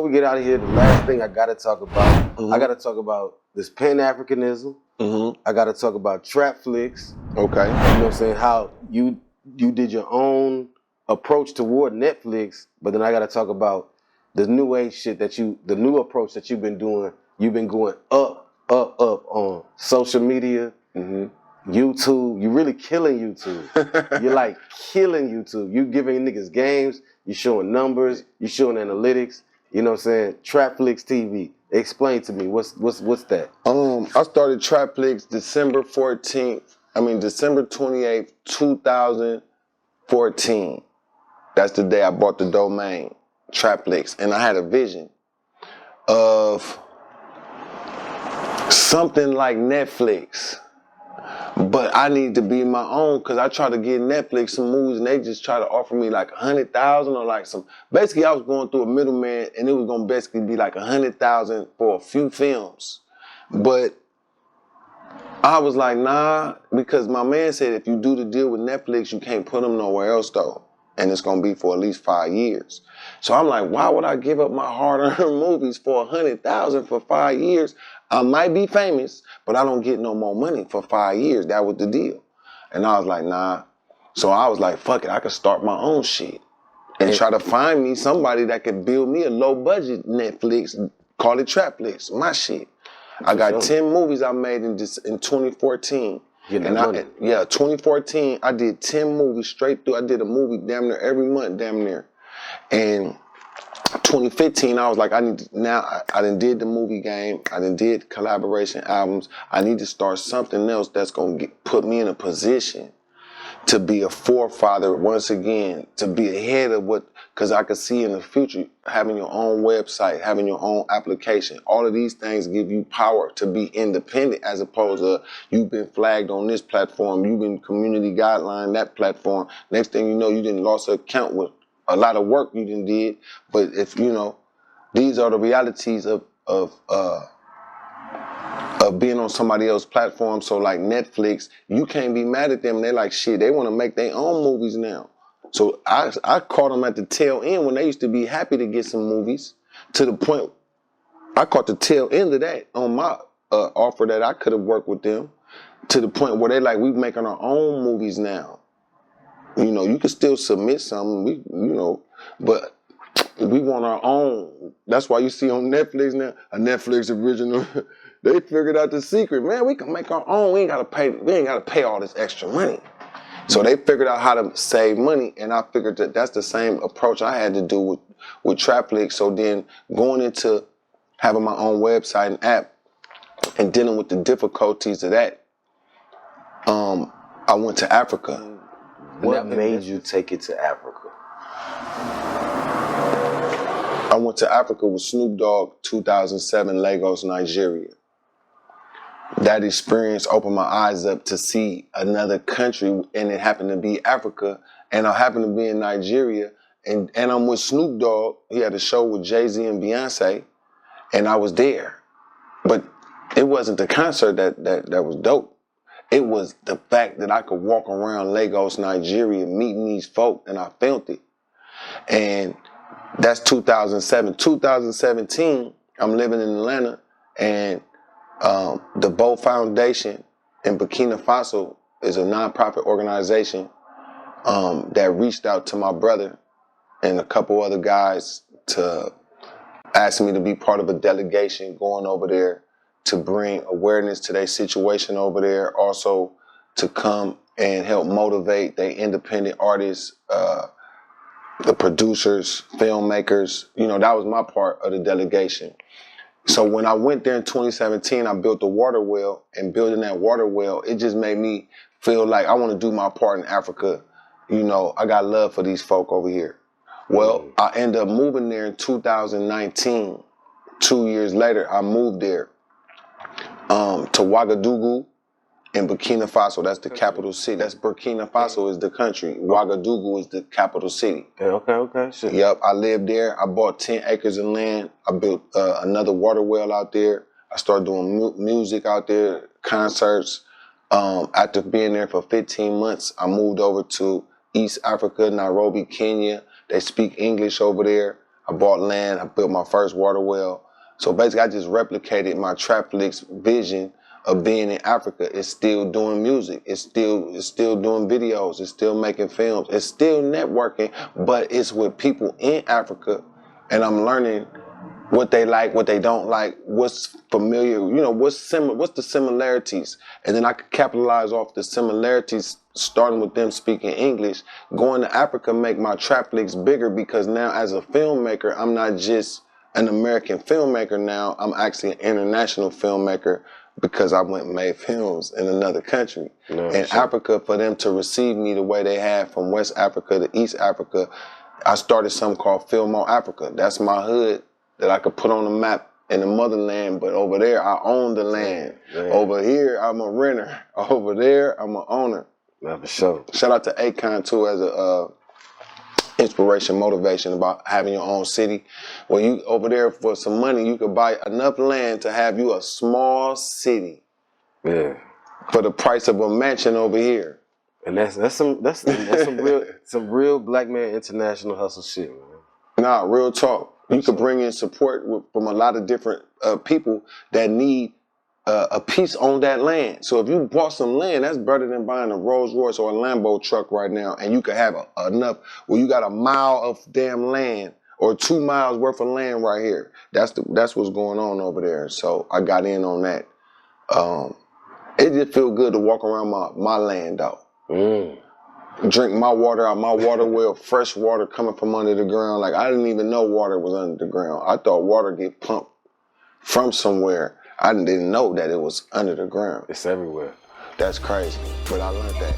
before we get out of here, the last thing I gotta talk about, I gotta talk about this Pan-Africanism. I gotta talk about Trapflix. Okay. You know what I'm saying? How you did your own approach toward Netflix, but then I gotta talk about the new age shit the new approach that you've been doing. You've been going up on social media, YouTube. You're really killing YouTube. You're like killing YouTube. You giving niggas games. You showing numbers. You showing analytics. You know what I'm saying? Trapflix TV. Explain to me what's that? I started Trapflix December 28th, 2014. That's the day I bought the domain, Trapflix, and I had a vision of something like Netflix. But I need to be my own because I try to get Netflix some movies and they just try to offer me like 100,000 or like some. Basically, I was going through a middleman and it was gonna basically be like 100,000 for a few films. But I was like, nah, because my man said if you do the deal with Netflix, you can't put them nowhere else though. And it's gonna be for at least 5 years. So I'm like, why would I give up my hard-earned movies for 100,000 for 5 years? I might be famous, but I don't get no more money for 5 years. That was the deal. And I was like, nah. So I was like, fuck it, I could start my own shit and try to find me somebody that could build me a low-budget Netflix, call it Trapflix, my shit. I got 10 movies I made in 2014. And 2014, I did 10 movies straight through. I did a movie damn near every month, damn near. And 2015, I was like, I done did the movie game. I done did collaboration albums. I need to start something else that's going to put me in a position to be a forefather once again, to be ahead of what, because I could see in the future having your own website, having your own application. All of these things give you power to be independent as opposed to you've been flagged on this platform, you've been community guideline that platform. Next thing you know, you didn't lost an account with a lot of work you didn't did. But if you know, these are the realities of being on somebody else's platform. So like Netflix, you can't be mad at them. They're like, shit, they want to make their own movies now. So I caught them at the tail end when they used to be happy to get some movies, to the point I caught the tail end of that on my offer that I could have worked with them, to the point where they like, we making our own movies now. You know, you can still submit something, but we want our own. That's why you see on Netflix now, a Netflix original. They figured out the secret, man. We can make our own. We ain't gotta pay all this extra money. So they figured out how to save money, and I figured that that's the same approach I had to do with Trapflix. So then going into having my own website and app and dealing with the difficulties of that, I went to Africa. What made you take it to Africa? I went to Africa with Snoop Dogg, 2007, Lagos, Nigeria. That experience opened my eyes up to see another country, and it happened to be Africa, and I happened to be in Nigeria, and I'm with Snoop Dogg. He had a show with Jay-Z and Beyonce, and I was there. But it wasn't the concert that was dope. It was the fact that I could walk around Lagos, Nigeria, meeting these folk, and I felt it. And that's 2007. 2017, I'm living in Atlanta, and the Bo Foundation in Burkina Faso is a nonprofit organization that reached out to my brother and a couple other guys to ask me to be part of a delegation going over there to bring awareness to their situation over there, also to come and help motivate their independent artists, the producers, filmmakers. You know, that was my part of the delegation. So when I went there in 2017, I built a water well, and building that water well, it just made me feel like I want to do my part in Africa. You know, I got love for these folk over here. Well, I ended up moving there in 2019. 2 years later, I moved there to Ouagadougou in Burkina Faso. That's the capital city. That's Burkina Faso is the country. Ouagadougou is the capital city. Okay. Sure. Yep, I lived there. I bought 10 acres of land. I built another water well out there. I started doing music out there, concerts. After being there for 15 months, I moved over to East Africa, Nairobi, Kenya. They speak English over there. I bought land. I built my first water well. So basically, I just replicated my Trapflix vision of being in Africa. It's still doing music. It's still doing videos. It's still making films. It's still networking, but it's with people in Africa, and I'm learning what they like, what they don't like, what's familiar, you know, what's the similarities, and then I could capitalize off the similarities, starting with them speaking English, going to Africa, make my Trapflix bigger, because now as a filmmaker, I'm not just an American filmmaker now, I'm actually an international filmmaker, because I went and made films in another country. No, in sure. Africa, for them to receive me the way they have from West Africa to East Africa, I started something called Fillmoe Africa. That's my hood that I could put on the map in the motherland, but over there, I own the land. Man. Over here, I'm a renter. Over there, I'm an owner. Yeah, for sure. Shout out to Akon, too, as a inspiration, motivation about having your own city. When you over there for some money, you could buy enough land to have you a small city. Yeah. For the price of a mansion over here. And that's some real black man international hustle shit, man. Nah, real talk. You could bring in support from a lot of different people that need a piece on that land. So if you bought some land, that's better than buying a Rolls Royce or a Lambo truck right now. And you could have enough where you got a mile of damn land or 2 miles worth of land right here. That's what's going on over there. So I got in on that. It just feel good to walk around my land though. Drink my water out my water well, fresh water coming from under the ground. Like, I didn't even know water was under the ground. I thought water get pumped from somewhere. I didn't know that it was under the ground. It's everywhere. That's crazy, but I learned that.